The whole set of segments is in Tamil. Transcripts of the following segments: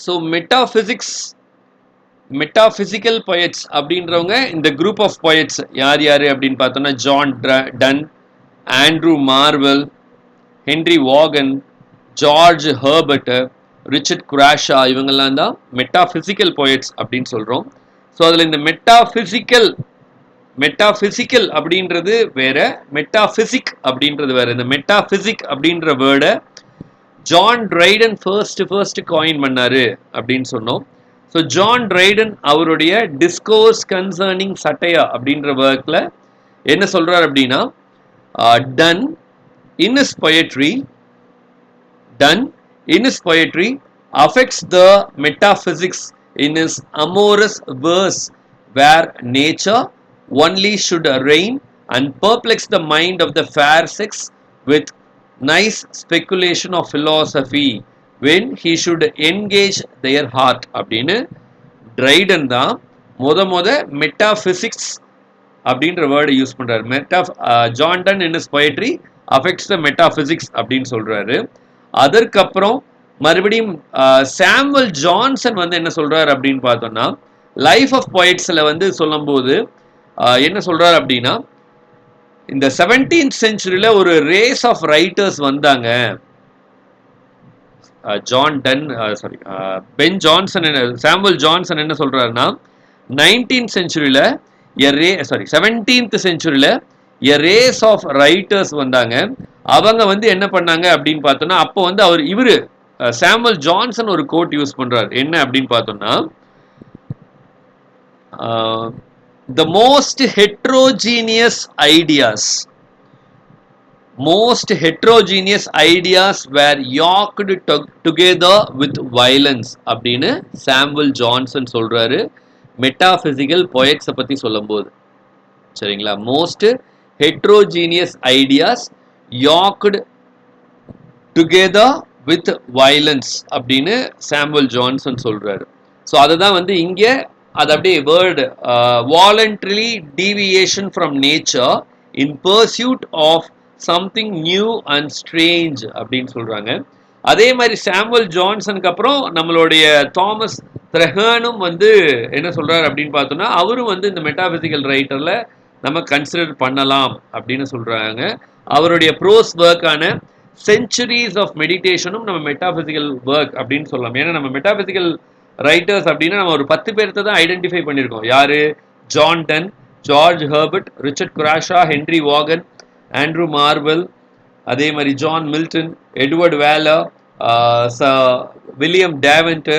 ஸோ மெட்டாபிசிக்கல் poets அப்படின்றவங்க இந்த குரூப் ஆஃப் poets யார் யார் அப்படின்னு பார்த்தோம்னா John Donne, Andrew Marvell, Henry Vaughan, George Herbert, Richard Crashaw, இவங்கெல்லாம் தான் மெட்டாபிசிக்கல் poets அப்படின்னு சொல்றோம். ஸோ அதில் இந்த மெட்டாபிசிக்கல் அப்படின்றது வேற, மெட்டாபிசிக் அப்படின்றது வேற. இந்த மெட்டாபிசிக் அப்படின்ற வேர்டை ஜான் ட்ரைடன் ஃபர்ஸ்ட் காயின் பண்ணாரு அப்படின்னு சொன்னோம். ஸோ ஜான் ட்ரைடன் அவருடைய டிஸ்கோர்ஸ் கன்சர்னிங் சட்டையா அப்படின்ற ஒர்க்ல என்ன சொல்றாரு அப்படின்னா, done in is poetry affects the metaphysics in his amorous verse, where nature only should reign and perplex the mind of the fair sex with nice speculation of philosophy when he should engage their heart. அப்படின்னு ட்ரைடன் தான் முத மெட்டாபிசிக்ஸ் அப்படின்ற வேர்டை யூஸ் பண்றாரு. John done in is poetry affects the metaphysics அப்படின்னு சொல்றாரு. அதற்கப்புறம் மறுபடியும் சாமுவல் ஜான்சன் வந்து என்ன சொல்றாரு அப்படின்னு பார்த்தோம்னா, லைஃப் ஆஃப் poetsல வந்து சொல்லும்போது என்ன சொல்றாரு அப்படின்னா, இந்த 17th centuryல ஒரு ரேஸ் ஆஃப் ரைட்டர்ஸ் வந்தாங்க. சாமுவல் ஜான்சன் என்ன சொல்றாருன்னா, 19th centuryல 17th centuryல a race of writers வந்தாங்க. அவங்க வந்து என்ன பண்ணாங்க அப்படின்னு பார்த்தோம்னா, அப்போ வந்து இவரு சாமுவல் ஜான்சன் ஒரு கோட் யூஸ் பண்றாரு. என்ன அப்படின்னு பார்த்தோம்னா, the most heterogeneous ideas were yoked together with violence அப்படின்னு சாமுவல் ஜான்சன் சொல்றாரு மெட்டாபிசிக்கல் poets பத்தி சொல்லும்போது. சரிங்களா, most heterogeneous ideas yoked together with violence அப்படின்னு சாமுவல் ஜான்சன் சொல்றாரு. ஸோ அதுதான் வந்து இங்க அது அப்படியே word voluntarily deviation from nature in pursuit of something new and strange அப்படின்னு சொல்றாங்க. அதே மாதிரி சாமுவல் ஜான்சனுக்கு அப்புறம் நம்மளுடைய தாமஸ் த்ரெஹர்னும் வந்து என்ன சொல்றாரு அப்படின்னு பார்த்தோம்னா, அவரும் வந்து இந்த மெட்டாபிசிக்கல் ரைட்டர்ல நம்ம கன்சிடர் பண்ணலாம் அப்படின்னு சொல்றாங்க. அவருடைய ப்ரோஸ் ஒர்க்கான செஞ்சுரிஸ் ஆஃப் மெடிடேஷனும் நம்ம மெட்டாபிசிக்கல் ஒர்க் அப்படின்னு சொல்லலாம். ஏன்னா நம்ம மெட்டாபிசிக்கல் ரைட்டர்ஸ் அப்படின்னா நம்ம ஒரு 10 பேர்த்த தான் ஐடென்டிஃபை பண்ணியிருக்கோம். யாரு? John Donne, George Herbert, Richard Crashaw, Henry Vaughan, Andrew Marvell, அதே மாதிரி John Milton, Edward Waller, William Davenant,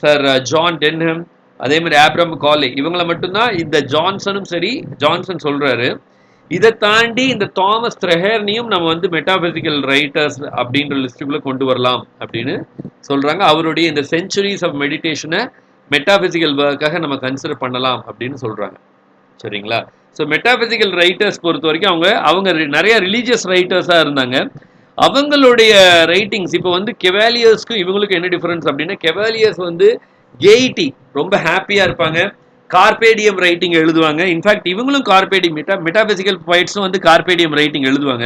Sir John Denham, அதே மாதிரி ஆப்ரம் காலே, இவங்களை மட்டும்தான் இந்த ஜான்சனும் சரி ஜான்சன் சொல்றாரு. இதை தாண்டி இந்த தாமஸ் த்ரெஹர்னையும் நம்ம வந்து மெட்டாபிசிக்கல் ரைட்டர்ஸ் அப்படின்ற லிஸ்டுக்குள்ள கொண்டு வரலாம் அப்படின்னு சொல்றாங்க. அவருடைய இந்த செஞ்சுரிஸ் ஆஃப் மெடிடேஷனை மெட்டாபிசிக்கல் ஒர்க்காக நம்ம கன்சிடர் பண்ணலாம் அப்படின்னு சொல்றாங்க. சரிங்களா, ஸோ மெட்டாபிசிக்கல் ரைட்டர்ஸ் பொறுத்த வரைக்கும் அவங்க நிறைய ரிலீஜியஸ் ரைட்டர்ஸாக இருந்தாங்க. அவங்களுடைய ரைட்டிங்ஸ் இப்போ வந்து கெவாலியர்ஸ்க்கும் இவங்களுக்கும் என்ன டிஃபரன்ஸ் அப்படின்னா, கெவாலியர்ஸ் வந்து கெய்டி, ரொம்ப ஹாப்பியா இருப்பாங்க, கார்பேடியம் ரைட்டிங் எழுதுவாங்க. இன்ஃபேக்ட் இவங்களும் கார்பேடியம் மெட்டாபிசிக்கல் poetsம் வந்து கார்பேடியம் ரைட்டிங் எழுதுவாங்க.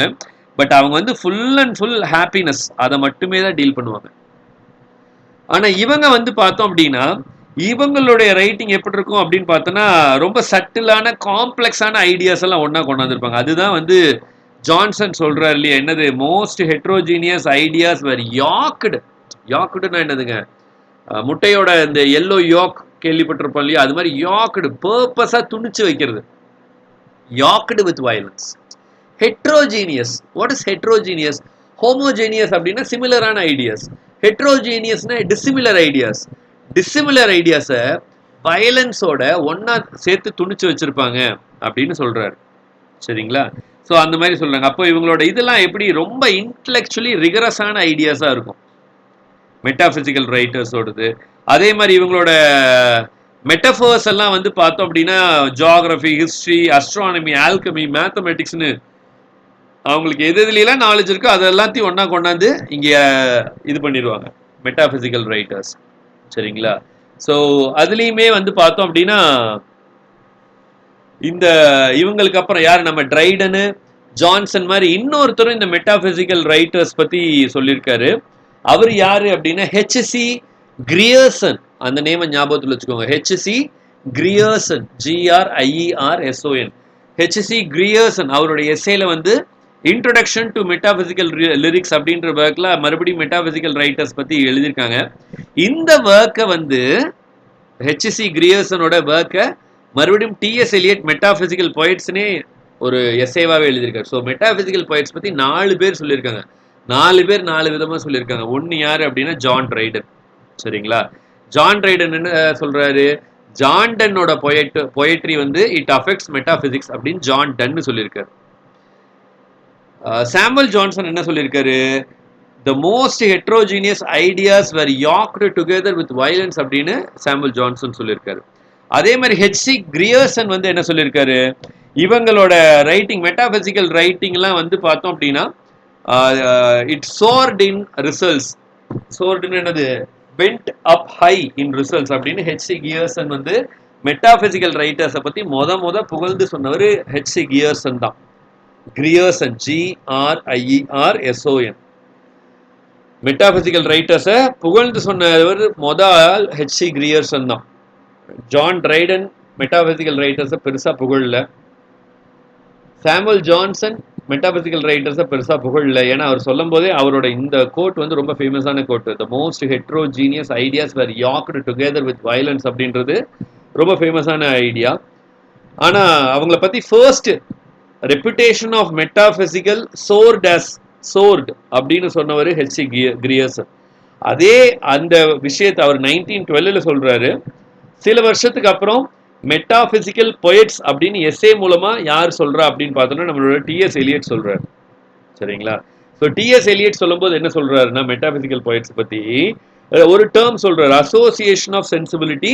பட் அவங்க வந்து ஃபுல் அண்ட் ஃபுல் ஹாப்பினஸ் அதை மட்டுமே தான் டீல் பண்ணுவாங்க. ஆனா இவங்க வந்து பார்த்தோம் அப்படின்னா இவங்களுடைய ரைட்டிங் எப்படி இருக்கும் அப்படின்னு பார்த்தோன்னா, ரொம்ப சட்டிலான காம்ப்ளெக்ஸான ஐடியாஸ் எல்லாம் ஒன்னா கொண்டு வந்திருப்பாங்க. அதுதான் வந்து ஜான்சன் சொல்றாரு இல்லையா, என்னது மோஸ்ட் ஹெட்ரோஜீனியஸ் ஐடியாஸ் வேர் யாக்குடுன்னா என்னதுங்க, முட்டையோட இந்த எல்லோ யோக் கேள்விப்பட்டிருப்போம் இல்லையா, அது மாதிரி யாக்குடு பர்பஸா துணிச்சு வைக்கிறது, yoked with violence. Heterogeneous, what is heterogeneous? Homogeneous அப்படின்னா சிமிலரான ஐடியாஸ், ஹெட்ரோஜீனியஸ்னா டிசிமிலர் ஐடியாஸை வயலன்ஸோட ஒன்னா சேர்த்து துணிச்சு வச்சிருப்பாங்க அப்படின்னு சொல்றாரு. சரிங்களா, ஸோ அந்த மாதிரி சொல்றாங்க. அப்போ இவங்களோட இதெல்லாம் எப்படி ரொம்ப இன்டலெக்சுவலி ரிகரஸான ஐடியாஸா இருக்கும் மெட்டாபிசிக்கல் ரைட்டர்ஸோடது. அதே மாதிரி இவங்களோட மெட்டஃபர்ஸ் எல்லாம் வந்து பார்த்தோம் அப்படின்னா ஜியாகிரபி, ஹிஸ்டரி, அஸ்ட்ரானமி, ஆல்கமி, மேத்தமெட்டிக்ஸ்னு அவங்களுக்கு எதுலாம் நாலேஜ் இருக்கோ அது எல்லாத்தையும் ஒன்னா கொண்டாந்து இங்க இது பண்ணிடுவாங்க மெட்டாபிசிக்கல் ரைட்டர்ஸ். சரிங்களா, ஸோ அதுலேயுமே வந்து பார்த்தோம் அப்படின்னா இந்த இவங்களுக்கு அப்புறம் யார், நம்ம ட்ரைடனு, ஜான்சன் மாதிரி இன்னொருத்தரும் இந்த மெட்டாபிசிக்கல் ரைட்டர்ஸ் பத்தி சொல்லியிருக்காரு. அவர் யாரு அப்படின்னா ஹெச்சி கிரியர்சன், அந்த நேம் ஞாபகத்தில் வச்சுக்கோங்க. H C Grierson, GRIERSON. H C Grierson அவருடைய எஸ்ஸேல வந்து இன்ட்ரோடக்ஷன் டு மெட்டாபிசிக்கல் லிரிக்ஸ் அப்படின்ற ஒர்க்ல மறுபடியும் மெட்டாபிசிக்கல் ரைட்டர்ஸ் பத்தி எழுதியிருக்காங்க. இந்த ஒர்க்கை வந்து ஹெச்சி கிரியர்சனோட ஒர்க்கை மறுபடியும் டிஎஸ் எலியட் மெட்டாபிசிக்கல் பொயட்ஸ்னே ஒரு எஸ்ஏவாவே எழுதியிருக்காரு. ஸோ மெட்டாபிசிக்கல் பொயட்ஸ் பத்தி 4 பேர் சொல்லியிருக்காங்க. 4 பேர் 4 விதமா சொல்லியிருக்காங்க. ஒன்னு யாரு அப்படின்னா ஜான் ட்ரைடன். சரிங்களா? ஜான் ட்ரைடன் என்ன சொல்றாரு? ஜான் டன்னோட பொயட்ரி வந்து இட் அஃபெக்ட்ஸ் மெட்டாபிசிக்ஸ் அப்படின்னு ஜான் டன் சொல்லியிருக்காரு. சாமுவல் ஜான்சன் என்ன சொல்லியிருக்காரு? The most heterogeneous ideas were yoked together with violence அப்படின்னு சாமுவல் ஜான்சன் சொல்லியிருக்காரு. அதே மாதிரி ஹெச்சி கிரியர்சன் வந்து என்ன சொல்லியிருக்காரு? இவங்களோட ரைட்டிங் மெட்டாபிசிக்கல் ரைட்டிங்லாம் வந்து பார்த்தோம் அப்படின்னா இட் சோர்ட் இன் ரிசல்ட்ஸ். சோர்டுன்னு என்னது? வெண்ட் அப் ஹை இன் ரிசல்ட்ஸ் அப்படின்னு ஹெச்சி கியர்சன் வந்து மெட்டாபிசிக்கல் ரைட்டர்ஸை பற்றி முத புகழ்ந்து சொன்னவர் ஹெச்சி கியர்சன் தான். கிரியர்சன், GRIERSON. மெட்டாபிசிக்கல் ரைட்டர்ஸை புகழ்ந்து சொன்னவர் முதல் ஹெச்சி கிரியர்சன் தான். ஜான் ட்ரைடன் மெட்டாபிசிக்கல் ரைட்டர்ஸை பெருசாக புகழல. சாமுவல் ஜான்சன் மெட்டாபிசிக்கல் ரைட்டர்ஸை பெருசாக புகழல. ஏன்னா அவர் சொல்லும் போதே அவரோட இந்த கோட் வந்து ரொம்ப ஃபேமஸான quote. The most heterogeneous ideas are yoked together with violence அப்படின்றது ரொம்ப ஃபேமஸான ஐடியா. ஆனால் அவங்கள பற்றி first reputation of metaphysical sort அப்படின்னு சொன்னவர் ஹெச்சி கிரியர்சன். அதே அந்த விஷயத்தை அவர் 1912 சொல்றாரு. சில வருஷத்துக்கு அப்புறம் மெட்டாபிசிக்கல் பொயட்ஸ் அப்படின்னு எஸ்ஏ மூலமா யார் சொல்றா அப்படின்னு பார்த்தோம்னா நம்மளோட டிஎஸ் எலியட் சொல்றாரு. சரிங்களா? ஸோ டிஎஸ் எலியட் சொல்லும்போது என்ன சொல்றாருன்னா மெட்டாபிசிக்கல் பொயட்ஸ் பத்தி ஒரு டேர்ம் சொல்றாரு, association of sensibility,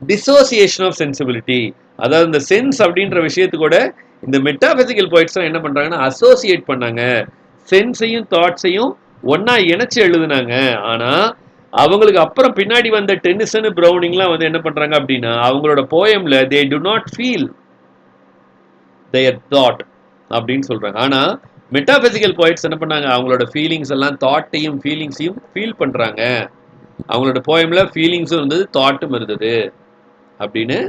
dissociation of sensibility. அதாவது இந்த சென்ஸ் அப்படின்ற விஷயத்துக்கூட இந்த மெட்டாபிசிக்கல் பொயட்ஸ் என்ன பண்றாங்கன்னா அசோசியேட் பண்ணாங்க. சென்ஸையும் தாட்ஸையும் ஒன்னா இணைச்சு எழுதுனாங்க. ஆனா அவங்களுக்கு அப்புறம் பின்னாடி வந்த டென்னிசன், ப்ரௌனிங்லாம் வந்து என்ன பண்றாங்க அப்படின்னா அவங்களோட போயம்ல they do not feel their thought அப்படின்னு சொல்றாங்க. ஆனா மெட்டாபிசிக்கல் பொயட்ஸ் என்ன பண்ணாங்க? அவங்களோட ஃபீலிங்ஸ் எல்லாம் தாட்டையும் ஃபீலிங்ஸையும் ஃபீல் பண்றாங்க. அவங்களோட போயம்ல ஃபீலிங்ஸும் இருந்தது, தாட்டும் இருந்தது அப்படின்னு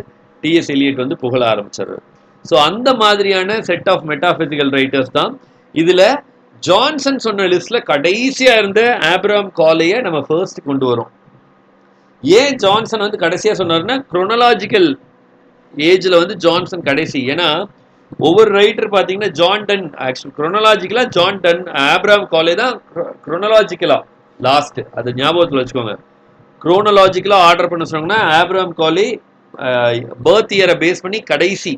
டிஎஸ் எலியட் வந்து புகழ ஆரம்பிச்சாரு. ஸோ அந்த மாதிரியான செட் ஆஃப் மெட்டாபிசிக்கல் ரைட்டர்ஸ் தான். இதுல ஜான்சன் சொன்ன லிஸ்ட்ல கடைசியா இருந்த ஆப்ரஹாம் காலேயை நம்ம ஃபர்ஸ்ட் கொண்டு வரோம். ஏன் ஜான்சன் வந்து கடைசியா சொன்னார்னா குரோனலாஜிக்கல் ஏஜ்ல வந்து ஜான்சன் கடைசி. ஏன்னா ஒவ்வொரு ரைட்டர் பார்த்தீங்கன்னா ஜான் டன் ஆக்சுவல் குரோனலாஜிக்கலா ஜான் டன், ஆப்ரஹாம் காலே தான் குரோனலாஜிக்கலா லாஸ்ட். அது ஞாபகத்தில் வச்சுக்கோங்க. குரோனலாஜிக்கலா ஆர்டர் பண்ண சொன்னாங்கன்னா ஆப்ரஹாம் காலே பர்த் இயரை பேஸ் பண்ணி கடைசி.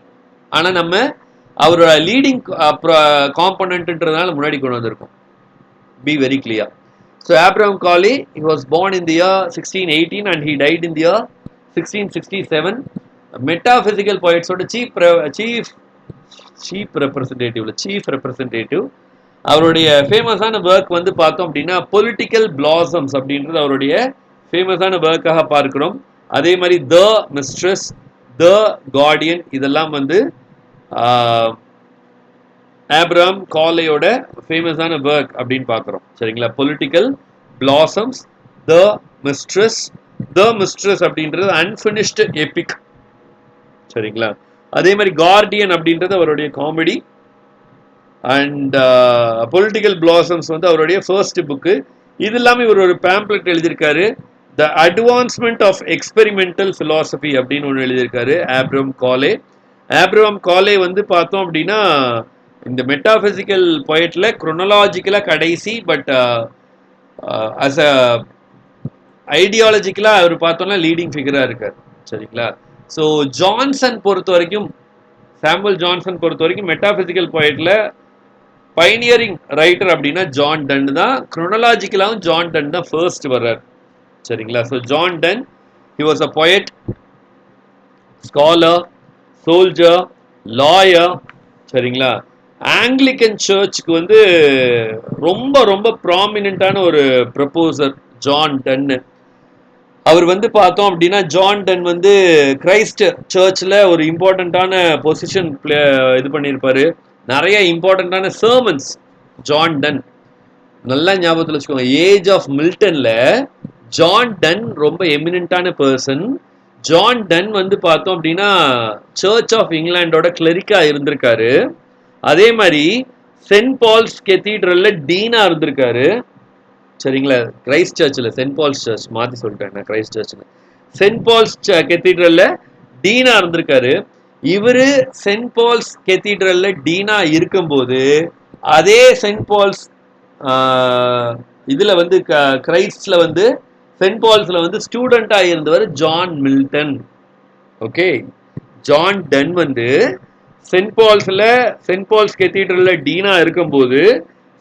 ஆனா நம்ம அவரோட லீடிங் காம்பனன்ட்ன்றதுனால முன்னாடி கொண்டு வந்திருக்கோம். Be very clear. So Abraham காலே he was born in the year 1618 and he died in the year 1667. Metaphysical பொயட்ஸோட சீஃப் ரெப்ரசன்டேட்டிவ். அவருடைய ஃபேமஸான ஒர்க் வந்து பார்த்தோம் அப்படின்னா பொலிட்டிக்கல் பிளாசம்ஸ் அப்படின்றது அவருடைய ஃபேமஸான ஒர்க்காக பார்க்கிறோம். அதே மாதிரி த மிஸ்ட்ரஸ், த கார்டியன், இதெல்லாம் வந்து ஆப்ரஹாம் காலேயோட ஃபேமஸான ஒர்க் அப்படின்னு பார்க்குறோம். சரிங்களா? பொலிட்டிக்கல் பிளாசம்ஸ், த மிஸ்ட்ரஸ் அப்படின்றது அன்ஃபினிஷ்டு எபிக். சரிங்களா? அதே மாதிரி கார்டியன் அப்படின்றது அவருடைய காமெடி. அண்ட் பொலிட்டிக்கல் பிளாசம்ஸ் வந்து அவருடைய ஃபர்ஸ்ட் புக்கு. இது இல்லாமல் இவர் ஒரு பேம்ப்ளெட் எழுதியிருக்காரு, த அட்வான்ஸ்மெண்ட் ஆஃப் எக்ஸ்பெரிமெண்டல் பிலாசபி அப்படின்னு ஒன்று எழுதியிருக்காரு ஆப்ரஹாம் காலே. ஆப்ரஹாம் காலே வந்து பார்த்தோம் அப்படின்னா இந்த மெட்டாபிசிக்கல் பொயட்ல குரோனலாஜிக்கலா கடைசி. பட் அஸ் அ ஐடியாலஜிக்கலா அவர் பார்த்தோம்னா லீடிங் ஃபிகரா இருக்கார். சரிங்களா? ஸோ ஜான்சன் பொறுத்த வரைக்கும், சாமுவல் ஜான்சன் பொறுத்த வரைக்கும் மெட்டாபிசிக்கல் பொயட்ல பைனியரிங் ரைட்டர் அப்படின்னா ஜான் டன் தான். குரோனலாஜிக்கலாவும் ஜான் டன் தான் ஃபர்ஸ்ட் வர்றார். சரிங்களா? So John Donne he was a poet, scholar, soldier, lawyer. சரிங்களா? ஆங்கிலிக்கன் சர்ச்சுக்கு வந்து ரொம்ப ப்ராமினென்ட்டான ஒரு ப்ரப்போசர் ஜான் டன். அவர் வந்து பார்த்தோம் அப்படின்னா ஜான் டன் வந்து கிரைஸ்ட் சர்ச்சில் ஒரு இம்பார்ட்டண்ட்டான பொசிஷன் இது பண்ணியிருப்பாரு. நிறைய இம்பார்ட்டண்ட்டான சர்மன்ஸ் ஜான் டன் நல்லா ஞாபகத்தில் வச்சுக்கோங்க. ஏஜ் ஆஃப் மில்டன்ல ஜான் டன் ரொம்ப எமினன்டான பர்சன். ஜான் டன் வந்து பார்த்தோம் அப்படின்னா சர்ச் ஆஃப் இங்கிலாண்டோட கிளரிக்கா இருந்திருக்காரு. அதே மாதிரி சென்ட் பால்ஸ் கெத்தீட்ரல்ல டீனா இருந்திருக்காரு. சரிங்களா, கிரைஸ்ட் சர்ச்சில், சென்ட் பால்ஸ் சர்ச் மாற்றி சொல்லிட்டேன் நான், கிரைஸ்ட் சர்ச்சில். சென்ட் பால்ஸ் கெத்தீட்ரல்ல டீனா இருந்திருக்காரு. இவரு சென்ட் பால்ஸ் கெத்தீட்ரல்ல டீனா இருக்கும்போது அதே சென்ட் பால்ஸ் இதுல வந்து கிரைஸ்ட்ல வந்து சென்ட் பால்ஸ்ல வந்து ஸ்டூடெண்டா இருந்தவர் John Milton. Okay, John Donne வந்து சென்ட் பால்ஸ் கெத்தீட்ரல்ல டீனா இருக்கும்போது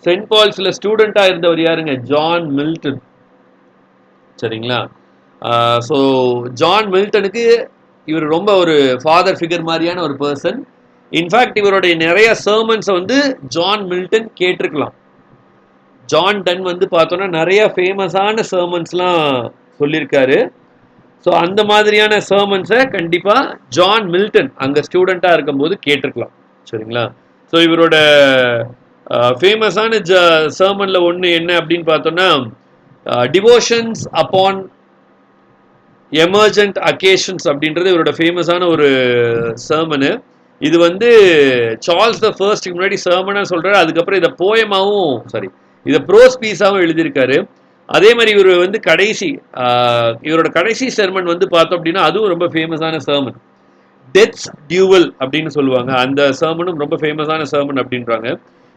சென்ட் பால்ஸ்ல ஸ்டூடெண்டா இருந்தவர் யாருங்க? John Milton. சரிங்களா, ஸோ ஜான் மில்டனுக்கு இவர் ரொம்ப ஒரு ஃபாதர் ஃபிகர் மாதிரியான ஒரு பர்சன். இன்ஃபேக்ட் இவருடைய நிறைய சர்மன்ஸை வந்து ஜான் மில்டன் கேட்டிருக்கலாம். ஜான் டன் வந்து பார்த்தோன்னா நிறைய ஃபேமஸான சர்மன்ஸ்லாம் சொல்லியிருக்காரு. ஸோ அந்த மாதிரியான சர்மன்ஸை கண்டிப்பாக ஜான் மில்டன் அங்கே ஸ்டூடெண்ட்டாக இருக்கும்போது கேட்டிருக்கலாம். சரிங்களா, ஸோ இவரோட ஃபேமஸான சர்மனில் ஒன்று என்ன அப்படின்னு பார்த்தோன்னா டிவோஷன்ஸ் அப்பான் எமர்ஜென்ட் அக்கேஷன்ஸ் அப்படின்றது இவரோட ஃபேமஸான ஒரு சர்மனு. இது வந்து சார்ல்ஸ் த ஃபர்ஸ்ட்டுக்கு முன்னாடி சர்மனாக சொல்கிறாரு. அதுக்கப்புறம் இதை போயமாகவும் இதை ப்ரோஸ் பீஸாகவும் எழுதியிருக்காரு. அதே மாதிரி இவர் வந்து இவரோட கடைசி சர்மன் வந்து பார்த்தோம் அப்படின்னா அதுவும் ரொம்ப ஃபேமஸான சர்மன், டெத்ஸ் டியூவல் அப்படின்னு சொல்லுவாங்க. அந்த சர்மனும் ரொம்ப ஃபேமஸான சர்மன் அப்படின்றாங்க.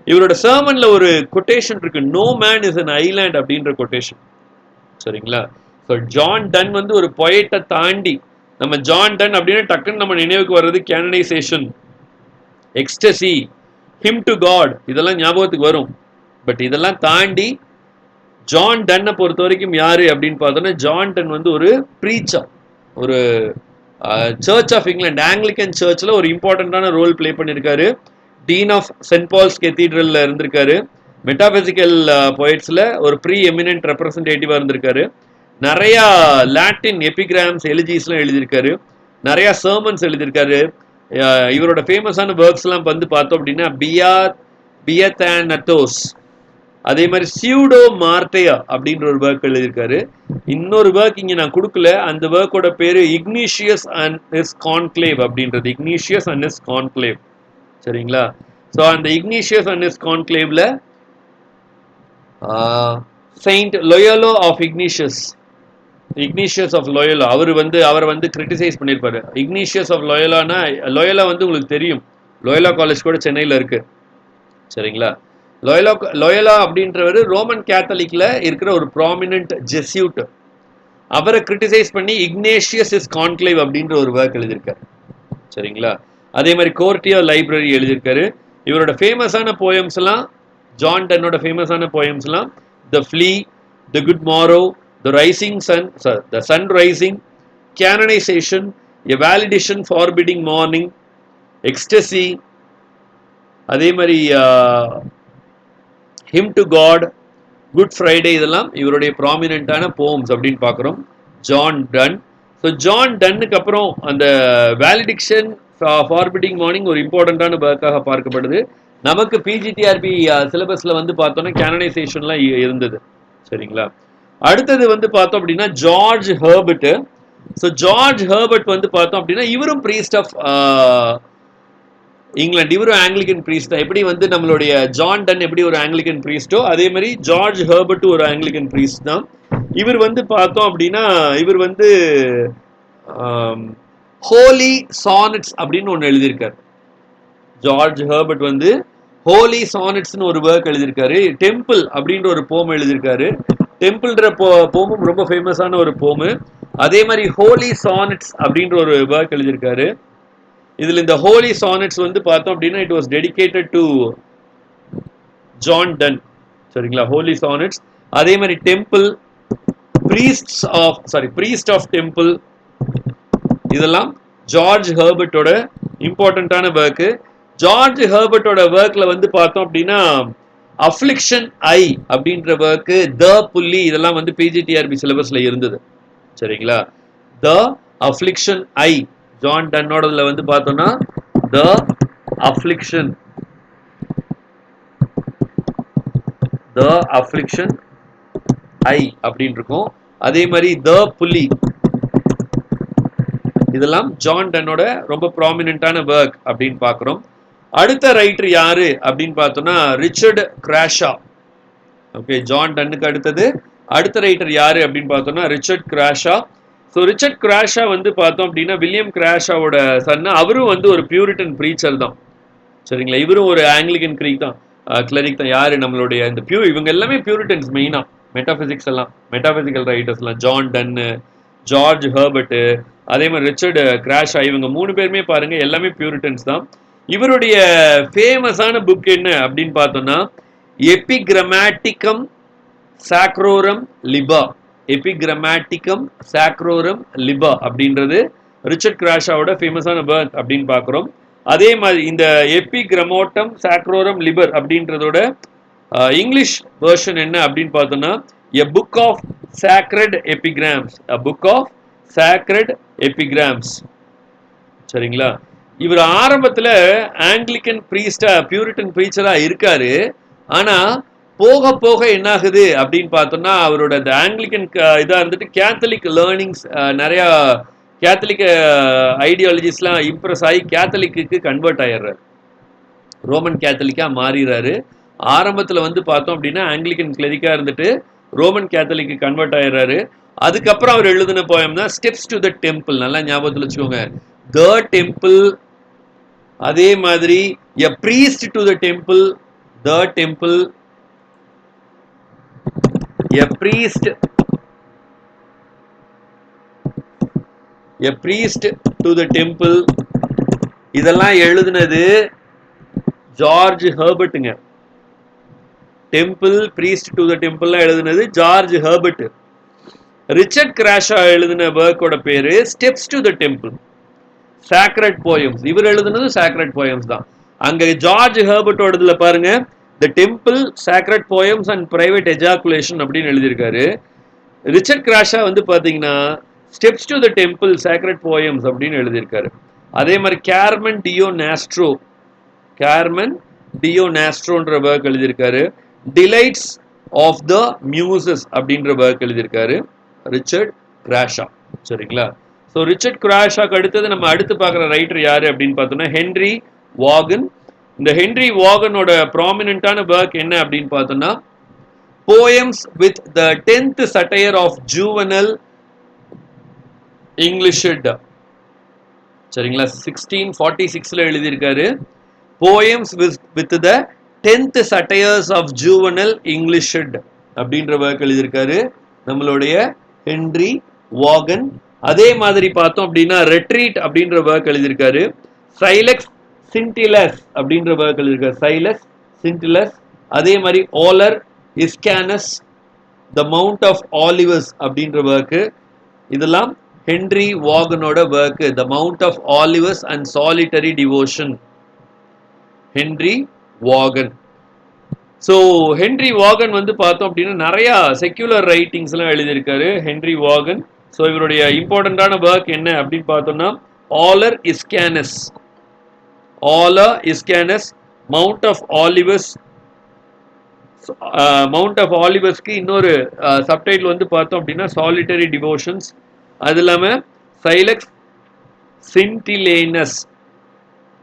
இவரோட சர்மன்ல ஒரு கொட்டேஷன் இருக்கு, no man is an island அப்படின்ற கொட்டேஷன். சரிங்களா, ஸோ ஜான் டன் வந்து ஒரு பொயட்டை தாண்டி, நம்ம ஜான் டன் அப்படின்னா டக்குன்னு நம்ம நினைவுக்கு வர்றது canonisation, ecstasy, him to God, இதெல்லாம் ஞாபகத்துக்கு வரும். பட் இதெல்லாம் தாண்டி ஜான் டன்னை பொறுத்த வரைக்கும் யாரு அப்படின்னு பார்த்தோன்னா, ஜான் டன் வந்து ஒரு ப்ரீச்சர், ஒரு சர்ச் ஆஃப் இங்கிலாந்து ஆங்கிலிக்கன் சர்ச்சில் ஒரு இம்பார்ட்டண்ட்டான ரோல் பிளே பண்ணியிருக்காரு. டீன் ஆஃப் சென்ட் பால்ஸ் கெத்தீட்ரல்ல இருந்திருக்காரு. மெட்டாபிசிக்கல் போய்ட்ஸில் ஒரு ப்ரீ எமினன்ட் ரெப்ரசன்டேட்டிவாக இருந்திருக்காரு. நிறையா லாட்டின் எபிகிராம்ஸ் எலிஜிஸ்லாம் எழுதியிருக்காரு. நிறையா சர்மன்ஸ் எழுதியிருக்காரு. இவரோட ஃபேமஸான ஒர்க்ஸ்லாம் வந்து பார்த்தோம் அப்படின்னா பியத்தானட்டோஸ், அதே மாதிரி சியூடோ மார்டேயா அப்படின்ற ஒரு ஒர்க் எழுதியிருக்காரு. இன்னொரு ஒர்க் இங்கே நான் கொடுக்கல, அந்த ஒர்க்கோட பேர் இக்னிஷியஸ் அண்ட் இஸ் கான்க்ளேவ் அப்படின்றது, இக்னிஷியஸ் அண்ட் இஸ் கான்க்ளேவ். சரிங்களா, ஸோ அந்த இக்னிஷியஸ் அண்ட் இஸ் கான்க்ளேவ்ல saint Loyola of Ignatius of Loyola அவரை வந்து கிரிட்டிசைஸ் பண்ணியிருப்பாரு. இக்னிஷியஸ் ஆஃப் லொயோலானா, லொயோலா வந்து உங்களுக்கு தெரியும், லொயோலா காலேஜ் கூட சென்னையில் இருக்கு. சரிங்களா, லொயோலா அப்படின்றவர் ரோமன் கேத்தலிக்ல இருக்கிற ஒரு ப்ராமினன்ட் ஜெஸ்யூட். அவரை கிரிட்டிசைஸ் பண்ணி இக்னேஷியஸ் இஸ் கான்க்ளேவ் அப்படின்ற ஒரு ஒர்க் எழுதியிருக்காரு. சரிங்களா, அதே மாதிரி கோர்ட்டியோ லைப்ரரி எழுதியிருக்காரு. இவரோட ஃபேமஸான போயம்ஸ்லாம், ஜான் டன்னோட ஃபேமஸான போயம்ஸ்லாம் the flea, the good morrow, the rising sun, the sun rising, canonization, a valediction forbidding mourning, ecstasy, அதே மாதிரி hymn to God, Good Friday, இதெல்லாம் இவருடைய ப்ராமினென்ட்டான போம்ஸ் அப்படின்னு பார்க்குறோம் ஜான் டன். ஸோ ஜான் டன்னுக்கு அப்புறம் அந்த வேலிடிக்ஷன் ஃபார்பிடிங் மார்னிங் ஒரு இம்பார்ட்டண்ட்டான ஒர்க்காக பார்க்கப்படுது. நமக்கு பிஜிடிஆர்பி சிலபஸில் வந்து பார்த்தோன்னா கேனனைசேஷன்லாம் இருந்தது. சரிங்களா, அடுத்தது வந்து பார்த்தோம் அப்படின்னா George Herbert. So George Herbert வந்து பார்த்தோம் அப்படின்னா இவரும் ப்ரீஸ்ட் ஆஃப் இங்கிலாந்து, இவரும் ஆங்கிலிக்கன் ப்ரீஸ்ட் தான். எப்படி வந்து நம்மளுடைய ஜான் டன் எப்படி ஒரு ஆங்கிலிக்கன் ப்ரீஸ்டோ அதே மாதிரி ஜார்ஜ் ஹெர்பர்ட் ஒரு ஆங்கிலிக்கன் ப்ரீஸ்ட் தான். இவர் வந்து பார்த்தோம் அப்படின்னா இவர் வந்து ஹோலி சானட்ஸ் அப்படின்னு ஒன்று எழுதியிருக்காரு. ஜார்ஜ் ஹெர்பர்ட் வந்து ஹோலி சானட்ஸ்னு ஒரு ஒர்க் எழுதியிருக்காரு. டெம்பிள் அப்படின்ற ஒரு போம் எழுதியிருக்காரு. டெம்பிள்ன்ற போமும் ரொம்ப ஃபேமஸான ஒரு போமு. அதே மாதிரி ஹோலி சானட்ஸ் அப்படின்ற ஒரு ஒர்க் எழுதியிருக்காரு. இதில் இந்த ஹோலி சானட்ஸ் வந்து பார்த்தோம் அப்படின்னா it was dedicated to John Donne. சரிங்களா, ஹோலி சானட்ஸ். அதே மாதிரி டெம்பிள், ப்ரீஸ்ட் ஆஃப் டெம்பிள், இதெல்லாம் ஜார்ஜ் ஹெர்பர்ட்டோட இம்பார்ட்டண்ட்டான ஒர்க்கு. ஜார்ஜ் ஹெர்பர்ட்டோட ஒர்க்ல வந்து பார்த்தோம் அப்படின்னா அஃப்ளிக்ஷன் ஐ அப்படின்ற ஒர்க்கு, த புள்ளி, இதெல்லாம் வந்து பிஜிடிஆர்பி சிலபஸ்ல இருந்தது. சரிங்களா, த அஃப்ளிக்ஷன் ஐ ஜான் டன்னோடதுல வந்து பார்த்தோம்னா த அஃப்ளிக்ஷன் ஐ அப்படின்னு இருக்கும். அதே மாதிரி த புலி, இதெல்லாம் ஜான் டன்னோட ரொம்ப ப்ராமினென்ட்டான ஒர்க் அப்படின்னு பார்க்குறோம். அடுத்த ரைட்டர் யாரு அப்படின்னு பார்த்தோம்னா ரிச்சர்ட் கிராஷா. ஓகே, ஜான் டன்னுக்கு அடுத்தது அடுத்த ரைட்டர் யாரு அப்படின்னு பார்த்தோம்னா Richard Crashaw. So Richard Crashaw வந்து பார்த்தோம் அப்படின்னா வில்லியம் கிராஷாவோட சன்னு. அவரும் வந்து ஒரு பியூரிட்டன் ப்ரீச்சர் தான், சரிங்களா. இவரும் ஒரு ஆங்கிலிகன் கிளரிக் தான். யாரு நம்மளுடைய இந்த இவங்க எல்லாமே பியூரிட்டன்ஸ் மெயினா. மெட்டாபிசிக்ஸ் எல்லாம், மெட்டாபிசிக்கல் ரைட்டர்ஸ்லாம் ஜான் டன்னு, ஜார்ஜ் ஹெர்பர்ட், அதே மாதிரி ரிச்சர்ட் கிராஷா, இவங்க 3 பேருமே பாருங்க எல்லாமே பியூரிட்டன்ஸ் தான். இவருடைய ஃபேமஸான புக் என்ன அப்படின்னு பார்த்தோம்னா எபிகிராமட்டிகம் சாக்ரோரம் லிபா. எபிகிராமட்டிகம் சாக்ரோரம் லிபா அப்படின்றது ரிச்சர்ட் கிராஷாவோட ஃபேமஸான ஒர்க் அப்படின்னு பார்க்குறோம். அதே மாதிரி இந்த எபிகிராமோட்டம் சாக்ரோரம் லிபர் அப்படின்றதோட இங்கிலீஷ் வெர்ஷன் என்ன அப்படின்னு பார்த்தோம்னா a book of sacred epigrams. A book of sacred epigrams, சரிங்களா. இவர் ஆரம்பத்தில் ஆங்கிலிக்கன் பிரீஸ்டா, பியூரிட்டன் பிரீச்சரா இருக்காரு. ஆனா போக போக என்ன ஆகுது அப்படின்னு பார்த்தோம்னா அவரோட அந்த ஆங்கிலிக்கன் இதா இருந்துட்டு கேத்தலிக் லேர்னிங்ஸ், நிறைய கேத்தலிக் ஐடியாலஜிஸ்லாம் இம்ப்ரெஸ் ஆகி கேத்தலிக்கு கன்வெர்ட் ஆயிடுறாரு, ரோமன் கேத்தலிக்கா மாறிடுறாரு. ஆரம்பத்தில் வந்து பார்த்தோம் அப்படின்னா ஆங்கிலிக்கன் கிளரிக்கா இருந்துட்டு ரோமன் கேத்தலிக்கு கன்வெர்ட் ஆயிடுறாரு. அதுக்கப்புறம் அவர் எழுதின போயம் தான் ஸ்டெப்ஸ் டு த டெம்பிள். நல்லா ஞாபகத்தில் வச்சுக்கோங்க, த டெம்பிள். அதே மாதிரி a priest to the temple, the temple, a priest, a priest to the temple. இதெல்லாம் எழுதினது ஜார்ஜ் ஹெர்பர்ட்டுங்க. டெம்பிள், பிரீஸ்ட் டு த டெம்பிள்லாம் எழுதினது ஜார்ஜ் ஹெர்பர்ட். ரிச்சர்ட் கிராஷா எழுதின ஒர்க்கோட பேரு steps to the temple, sacred poems. இவர் எழுதுனது சாக்ரட் போயம்ஸ் தான். அங்க ஜார்ஜ் ஹெர்பர்ட்டோடதுல பாருங்க the temple, sacred poems and private ejaculation அப்படின்னு எழுதியிருக்காரு. ரிச்சர்ட் கிராஷா வந்து பாத்தீங்கன்னா steps to the temple, sacred poems அப்படின்னு எழுதியிருக்காரு. அதே மாதிரி Carmen Deo Nostro, Carmen Deo நாஸ்ட்ரோன்ற ஒர்க் எழுதியிருக்காரு. டிலைட்ஸ் ஆஃப் த மியூசஸ் அப்படின்ற ஒர்க் எழுதியிருக்காரு ரிச்சர்ட் கிராஷா, சரிங்களா. ஸோ ரிச்சர்ட் கிராஷாக்கு அடுத்தது நம்ம அடுத்து பார்க்குற ரைட்டர் யாரு அப்படின்னு பார்த்தோம்னா ஹென்ரி வாகன். இந்த ஹென்ரி வாகனோட ப்ராமினென்ட்டான ஒர்க் என்ன அப்படின்னு பார்த்தோம்னா poems with the 10th satire of Juvenal Englished, சரிங்களா. 1646 எழுதியிருக்காரு. Poems with the 10th satires of Juvenal Englished அப்படின்ற ஒர்க் எழுதியிருக்காரு நம்மளுடைய ஹென்ரி வாகன். அதே மாதிரி பார்த்தோம் அப்படின்னா ரெட்ரீட் அப்படின்ற ஒர்க் எழுதியிருக்காரு. சைலக்ஸ் சின்டிலஸ் அப்படின்ற ஒர்க் எழுதியிருக்காரு, சைலஸ் சின்டிலஸ். அதே மாதிரி ஓலர் இஸ்கானஸ், த மவுண்ட் ஆஃப் ஆலிவஸ் அப்படின்ற ஒர்க்கு. இதெல்லாம் ஹென்ரி வாகனோட work, the mount of Olives and solitary devotion, Henry Vaughan. So Henry Vaughan வந்து பார்த்தோம் அப்படின்னா நிறைய செக்யூலர் ரைட்டிங்ஸ் எல்லாம் எழுதியிருக்காரு ஹென்ரி வாகன். ஸோ இவருடைய இம்பார்ட்டண்டான ஒர்க் என்ன அப்படின்னு பார்த்தோம்னா ஆலர் இஸ்கானஸ், ஆலர் இஸ்கானஸ், மவுண்ட் ஆஃப் ஆலிவஸ். மவுண்ட் ஆஃப் ஆலிவஸ்க்கு இன்னொரு சப்டைட்டில் வந்து பார்த்தோம் அப்படின்னா சாலிட்டரி டிவோஷன்ஸ். அது இல்லாமல் சைலக்ஸ் சின்டிலேனஸ்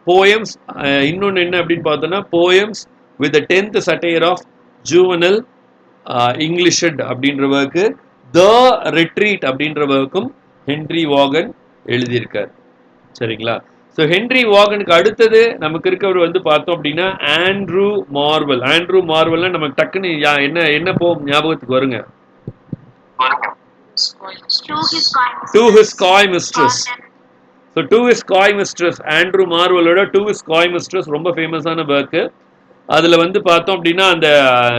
போயம்ஸ். இன்னொன்று என்ன அப்படின்னு பார்த்தோம்னா poems with the 10th satire of juvenile Englished அப்படின்ற ஒர்க்கு. த ரெட்ரீட் அப்படின்ற ஒர்க்கும் ஹென்ரி வாகன் எழுதியிருக்கார், சரிங்களா. ஸோ ஹென்ரி வாகனுக்கு அடுத்தது நமக்கு இருக்கவர் வந்து பார்த்தோம் அப்படின்னா ஆண்ட்ரூ மார்வல். ஆண்ட்ரூ மார்வல்னா நமக்கு டக்குன்னு என்ன என்ன போகும் ஞாபகத்துக்கு வருங்க? To his coy mistress. So to his coy mistress, Andrew மார்வலோட to his coy mistress ரொம்ப ஃபேமஸான ஒர்க்கு. அதில் வந்து பார்த்தோம் அப்படின்னா அந்த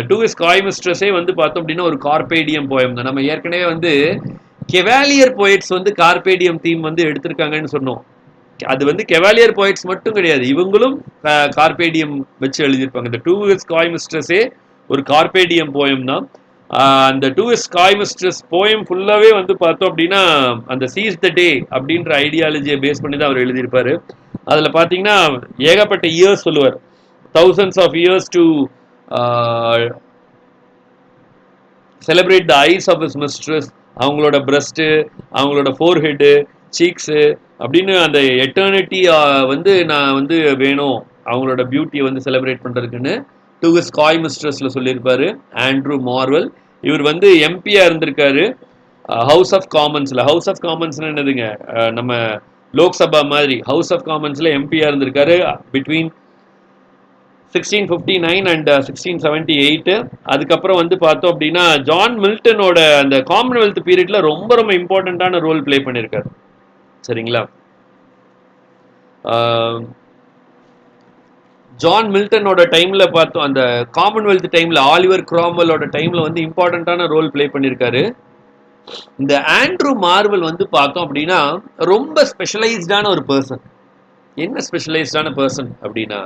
டு ஹிஸ் காய் மிஸ்ட்ரஸே வந்து பார்த்தோம் அப்படின்னா ஒரு கார்பேடியம் போயம் தான். நம்ம ஏற்கனவே வந்து கெவாலியர் போயிட்ஸ் வந்து கார்பேடியம் தீம் வந்து எடுத்திருக்காங்கன்னு சொன்னோம். அது வந்து கெவாலியர் போயிட்ஸ் மட்டும் கிடையாது, இவங்களும் கார்பேடியம் வச்சு எழுதியிருப்பாங்க. இந்த டு ஹிஸ் காய் மிஸ்ட்ரஸே ஒரு கார்பேடியம் போயம் தான். அந்த to his coy mistress poem ஃபுல்லாகவே வந்து பார்த்தோம் அப்படின்னா அந்த சீஸ் த டே அப்படின்ற ஐடியாலஜியை பேஸ் பண்ணி தான் அவர் எழுதியிருப்பாரு. அதில் பார்த்தீங்கன்னா ஏகப்பட்ட இயர்ஸ் சொல்லுவார், thousands of years to celebrate the eyes of his mistress, அவங்களோட பிரஸ்ட்டு, அவங்களோட ஃபோர்ஹெட்டு, சீக்ஸு அப்படின்னு அந்த எட்டர்னிட்டி வந்து நான் வந்து வேணும் அவங்களோட பியூட்டியை வந்து செலிப்ரேட் பண்ணுறதுக்குன்னு டு ஹிஸ் காய் மிஸ்ட்ரஸில் சொல்லியிருப்பாரு ஆண்ட்ரூ மார்வல். இவர் வந்து எம்பியாக இருந்திருக்காரு ஹவுஸ் ஆஃப் காமன்ஸில். ஹவுஸ் ஆஃப் காமன்ஸ்னு என்னதுங்க, நம்ம லோக்சபா மாதிரி ஹவுஸ் ஆஃப் காமன்ஸில் எம்பியாக இருந்திருக்காரு பிட்வீன் 1659 அண்ட் 1678. அதுக்கப்புறம் வந்து பார்த்தோம் அப்படின்னா ஜான் மில்டனோட அந்த காமன்வெல்த் பீரியட்ல ரொம்ப ரொம்ப இம்பார்ட்டண்ட்டான ரோல் பிளே பண்ணியிருக்காரு. சரிங்களா, ஜான் மில்டனோட டைம்ல பார்த்தோம், அந்த காமன்வெல்த் டைம்ல ஆலிவர் கிராம்வெலோட டைம்ல வந்து இம்பார்ட்டண்ட்டான ரோல் பிளே பண்ணியிருக்காரு. இந்த ஆண்ட்ரூ மார்வல் வந்து பார்த்தோம் அப்படின்னா ரொம்ப ஸ்பெஷலைஸ்டான ஒரு பர்சன். என்ன ஸ்பெஷலைஸ்டான பர்சன் அப்படின்னா,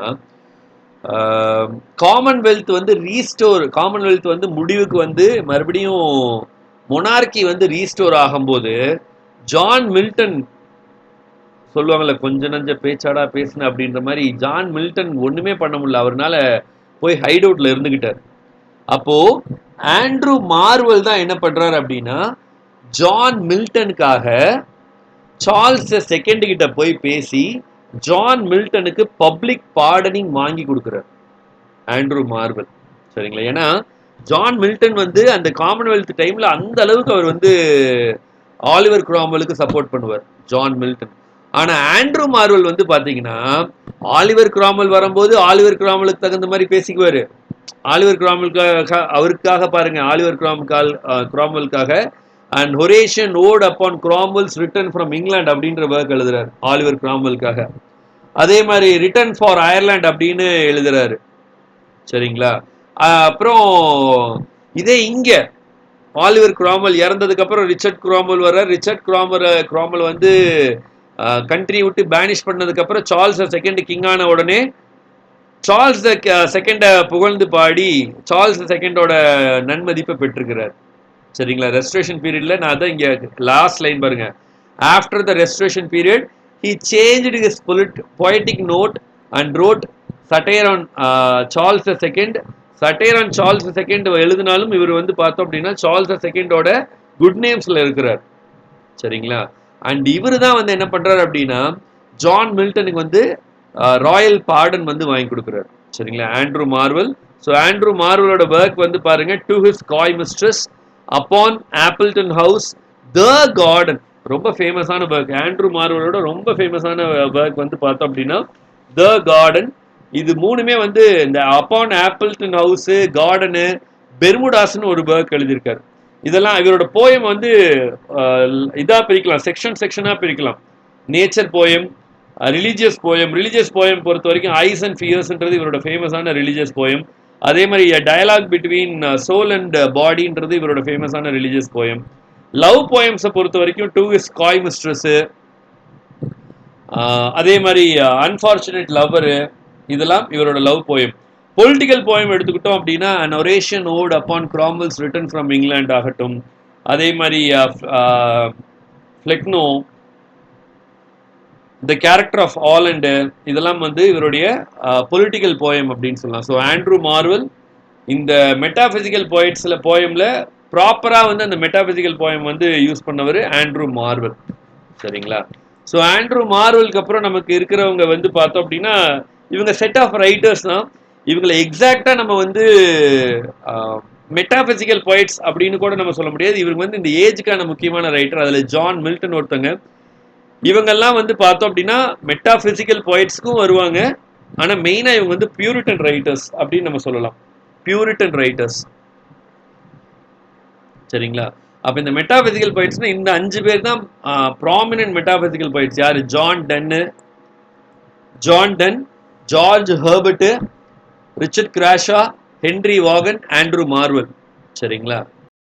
காமன்வெல்த் வந்து ரீஸ்டோர், காமன்வெல்த் வந்து முடிவுக்கு வந்து மறுபடியும் மொனார்கி வந்து ரீஸ்டோர் ஆகும்போது ஜான் மில்டன் சொல்லுவாங்கல்ல, கொஞ்ச நஞ்ச பேச்சாடா பேசுன அப்படின்ற மாதிரி ஜான் மில்டன் ஒண்ணுமே பண்ண முடியல, அவர்னால போய் ஹைட் அவுட்ல இருந்துகிட்டார். அப்போ ஆண்ட்ரூ மார்வல் தான் என்ன பண்றாரு அப்படின்னா ஜான் மில்டனுக்காக சார்ல்ஸ் செகண்ட் கிட்ட போய் பேசி ஜான் மில்டனுக்கு பப்ளிக் பார்டனிங் வாங்கி கொடுக்கிறார் ஆண்ட்ரூ மார்வல். சரிங்களா, ஏன்னா ஜான் மில்டன் வந்து அந்த காமன்வெல்த் டைம்ல அந்த அளவுக்கு அவர் வந்து ஆலிவர் கிராம்வெலுக்கு சப்போர்ட் பண்ணுவார் ஜான் மில்டன். ஆனா ஆண்ட்ரூ மார்வல் வந்து பாத்தீங்கன்னா ஆலிவர் கிராம்வெல் வரும்போது ஆலிவர் கிராம்வெலுக்கு தகுந்த மாதிரி பேசிக்குவாரு. ஆலிவர் கிராம்வெலுக்காக, அவருக்காக பாருங்க, ஆலிவர் கிராம்வெலுக்காக and Horatian ode upon Cromwell's return from England அப்படின்ற ஒர்க் எழுதுறாரு ஆலிவர் கிராம்வெலுக்காக. அதே மாதிரி ரிட்டன் ஃபார் அயர்லாந்து அப்படின்னு எழுதுறாரு. சரிங்களா, அப்புறம் இதே இங்க ஆலிவர் கிராம்வெல் இறந்ததுக்கு அப்புறம் ரிச்சர்ட் கிராம்வெல் வர்றார். ரிச்சர்ட் கிராம்வெல் வந்து கண்ட்ரி விட்டு பேனிஷ் பண்ணதுக்கு அப்புறம் சார்ல்ஸ் செகண்ட் கிங் ஆன உடனே சார்ல்ஸ் செகண்ட புகழ்ந்து பாடி சார்ல்ஸ் செகண்டோட நன்மதிப்பை பெற்றிருக்கிறார். சரிங்களா, ரெஸ்டரேஷன் பீரியட்ல நான் அதான் இங்க லாஸ்ட் லைன் பாருங்க, after the restoration period he changed his poetic note and wrote satire on Charles II. Satire on Charles II எழுதினாலும் இவர் வந்து பார்த்தோம் அப்படின்னா சார்ல்ஸ் செகண்டோட குட் நேம்ஸ்ல இருக்கிறார். சரிங்களா, அண்ட் இவர் தான் வந்து என்ன பண்றாரு அப்படின்னா ஜான் மில்டனுக்கு வந்து ராயல் பார்டன் வந்து வாங்கி கொடுக்குறாரு. சரிங்களா, ஆண்ட்ரூ மார்வல். ஸோ ஆண்ட்ரூ மார்வலோட ஒர்க் வந்து பாருங்க, to his coy mistress, upon Appleton house, the garden, ரொம்ப ஃபேமஸான ஒர்க். ஆண்ட்ரூ மார்வலோட ரொம்ப ஃபேமஸான ஒர்க் வந்து பார்த்தோம் அப்படின்னா த கார்டன். இது மூணுமே வந்து இந்த அப்பான் ஆப்பிள்டன் ஹவுஸ், கார்டனு, பெர்முடாஸ்னு ஒரு ஒர்க் எழுதியிருக்காரு. இதெல்லாம் இவரோட போயம் வந்து இதா பிரிக்கலாம், செக்ஷனா பிரிக்கலாம். Nature poem, religious poem. Religious poem பொறுத்த வரைக்கும் ஐஸ் அண்ட் ஃபியர்ஸ்ன்றது இவரோட ஃபேமஸான ரிலீஜியஸ் போயம். அதே மாதிரி டயலாக் பிட்வீன் சோல் அண்ட் பாடின்றது இவரோட ஃபேமஸான ரிலீஜியஸ் போயம். லவ் போயம்ஸை பொறுத்த வரைக்கும் டு ஹிஸ் காய் மிஸ்ட்ரஸ், அதே மாதிரி அன்பார்ச்சுனேட் லவ்வரு, இதெல்லாம் இவரோட லவ் போயம். பொலிட்டிக்கல் போயம் எடுத்துக்கிட்டோம் அப்படின்னா an oration ode upon Cromwell's written from England ஆகட்டும், அதே மாதிரி ஃப்ளெக்னோ, த கேரக்டர் ஆஃப் ஆலண்டு, இதெல்லாம் வந்து இவருடைய பொலிட்டிக்கல் போயம் அப்படின்னு சொல்லலாம். ஸோ ஆண்ட்ரூ மார்வல் இந்த மெட்டாபிசிக்கல் போயட்ஸில் போயமில் ப்ராப்பராக வந்து அந்த மெட்டாபிசிக்கல் போயம் வந்து யூஸ் பண்ணவர் ஆண்ட்ரூ மார்வல். சரிங்களா, ஸோ ஆண்ட்ரூ மார்வலுக்கு அப்புறம் நமக்கு இருக்கிறவங்க வந்து பார்த்தோம் அப்படின்னா இவங்க செட் ஆஃப் ரைட்டர்ஸ் தான். இவங்களை எக்ஸாக்டா நம்ம வந்து மெட்டாபிசிக்கல் போய்ட்ஸ் அப்படின்னு கூட நம்ம சொல்ல முடியாது. இவங்க வந்து இந்த ஏஜுக்கான முக்கியமான ரைட்டர். அதில் ஜான் மில்டன் ஒருத்தங்க. இவங்கெல்லாம் வந்து பார்த்தோம் அப்படின்னா மெட்டாபிசிக்கல் போய்ட்ஸ்க்கும் வருவாங்க. ஆனால் மெயினாக இவங்க வந்து பியூரிட்டன் ரைட்டர்ஸ் அப்படின்னு நம்ம சொல்லலாம். Puritan writers. சரிங்களா, அப்போ இந்த மெட்டாபிசிக்கல் போய்ட்ஸ்னா இந்த 5 பேர் தான் ப்ராமினன்ட் மெட்டாபிசிக்கல் போய்ட்ஸ். யாரு? John Donne, George Herbert, Richard Crashaw, Henry Vaughan, Andrew Marvell. சரிங்களா,